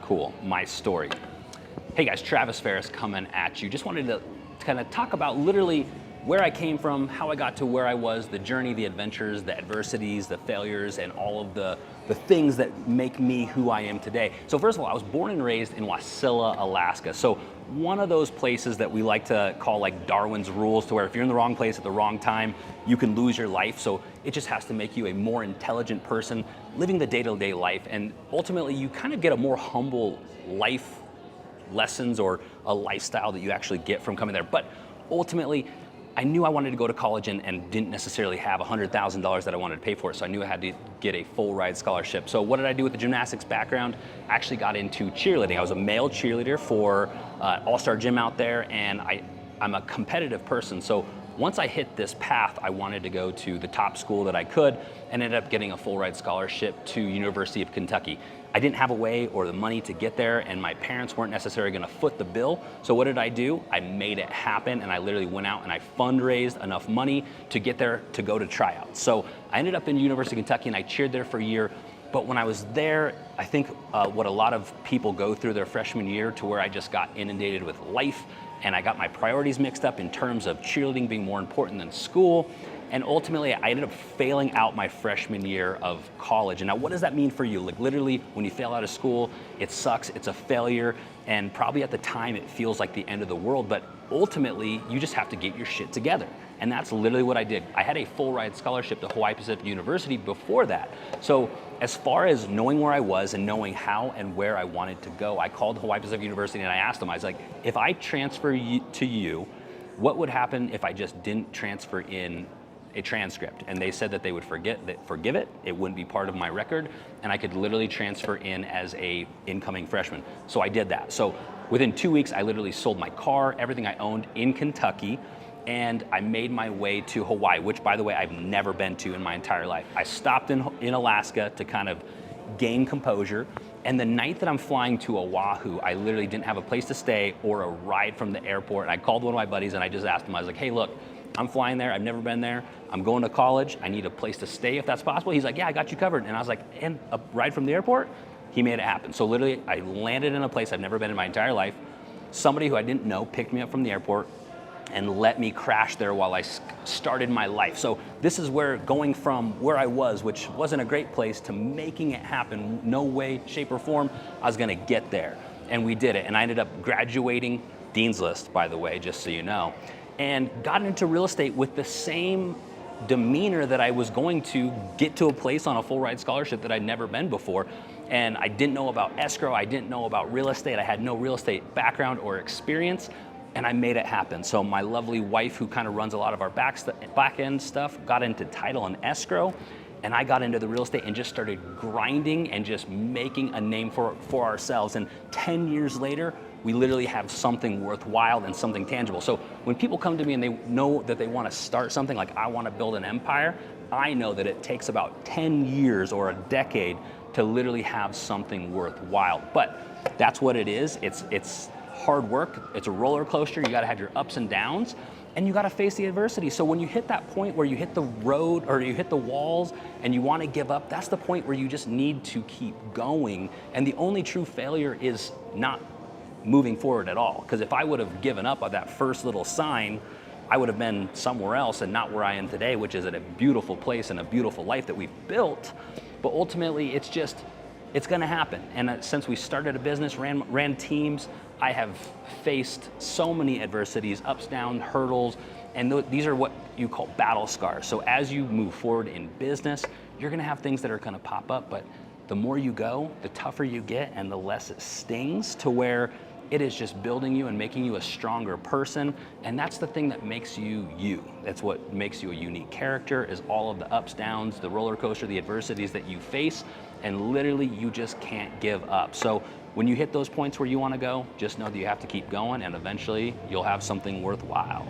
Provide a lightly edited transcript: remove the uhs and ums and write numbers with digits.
Cool, my story. Hey guys, Travis Farris coming at you. Just wanted to kind of talk about literally where I came from, how I got to where I was, the journey, the adventures, the adversities, the failures, and all of the things that make me who I am today. So first of all, I was born and raised in Wasilla, Alaska. So one of those places that we like to call like Darwin's rules, to where if you're in the wrong place at the wrong time, you can lose your life. So it just has to make you a more intelligent person living the day-to-day life. And ultimately, you kind of get a more humble life lessons or a lifestyle that you actually get from coming there. But ultimately, I knew I wanted to go to college and didn't necessarily have $100,000 that I wanted to pay for it, so I knew I had to get a full ride scholarship. So what did I do with the gymnastics background? I actually got into cheerleading. I was a male cheerleader for All-Star Gym out there, and I'm a competitive person. So once I hit this path, I wanted to go to the top school that I could and ended up getting a full ride scholarship to University of Kentucky. I didn't have a way or the money to get there, and my parents weren't necessarily gonna foot the bill. So what did I do? I made it happen, and I literally went out and I fundraised enough money to get there to go to tryouts. So I ended up in University of Kentucky and I cheered there for a year. But when I was there, I think what a lot of people go through their freshman year, to where I just got inundated with life, and I got my priorities mixed up in terms of cheerleading being more important than school. And ultimately, I ended up failing out my freshman year of college. And now what does that mean for you? Like literally, when you fail out of school, it sucks, it's a failure, and probably at the time it feels like the end of the world, but ultimately, you just have to get your shit together. And that's literally what I did. I had a full ride scholarship to Hawaii Pacific University before that. So as far as knowing where I was and knowing how and where I wanted to go, I called Hawaii Pacific University and I asked them, I was like, if I transfer to you, what would happen if I just didn't transfer in a transcript? And they said that they would forgive it, it wouldn't be part of my record, and I could literally transfer in as a incoming freshman. So I did that. So within 2 weeks, I literally sold my car, everything I owned in Kentucky, and I made my way to Hawaii, which by the way, I've never been to in my entire life. I stopped in Alaska to kind of gain composure. And the night that I'm flying to Oahu, I literally didn't have a place to stay or a ride from the airport. And I called one of my buddies and I just asked him, I was like, hey, look, I'm flying there, I've never been there, I'm going to college, I need a place to stay if that's possible. He's like, yeah, I got you covered. And I was like, and a ride from the airport? He made it happen. So literally, I landed in a place I've never been in my entire life. Somebody who I didn't know picked me up from the airport and let me crash there while I started my life. So this is where going from where I was, which wasn't a great place, to making it happen, no way, shape, or form, I was gonna get there. And we did it. And I ended up graduating, Dean's List, by the way, just so you know, and got into real estate with the same demeanor that I was going to get to a place on a full ride scholarship that I'd never been before. And I didn't know about escrow, I didn't know about real estate, I had no real estate background or experience, and I made it happen. So my lovely wife, who kind of runs a lot of our back end stuff, got into title and escrow, and I got into the real estate and just started grinding and just making a name for ourselves. And 10 years later, we literally have something worthwhile and something tangible. So when people come to me and they know that they want to start something, like I want to build an empire, I know that it takes about 10 years or a decade to literally have something worthwhile. But that's what it is. It's hard work, it's a roller coaster, you gotta have your ups and downs, and you gotta face the adversity. So when you hit that point where you hit the road or you hit the walls and you wanna give up, that's the point where you just need to keep going. And the only true failure is not moving forward at all. Because if I would have given up on that first little sign, I would have been somewhere else and not where I am today, which is at a beautiful place and a beautiful life that we've built. But ultimately, it's gonna happen. And since we started a business, ran teams, I have faced so many adversities, ups, downs, hurdles, and these are what you call battle scars. So as you move forward in business, you're gonna have things that are gonna pop up, but the more you go, the tougher you get and the less it stings, to where it is just building you and making you a stronger person. And that's the thing that makes you you. That's what makes you a unique character, is all of the ups, downs, the roller coaster, the adversities that you face, and literally you just can't give up. So when you hit those points where you want to go, just know that you have to keep going, and eventually you'll have something worthwhile.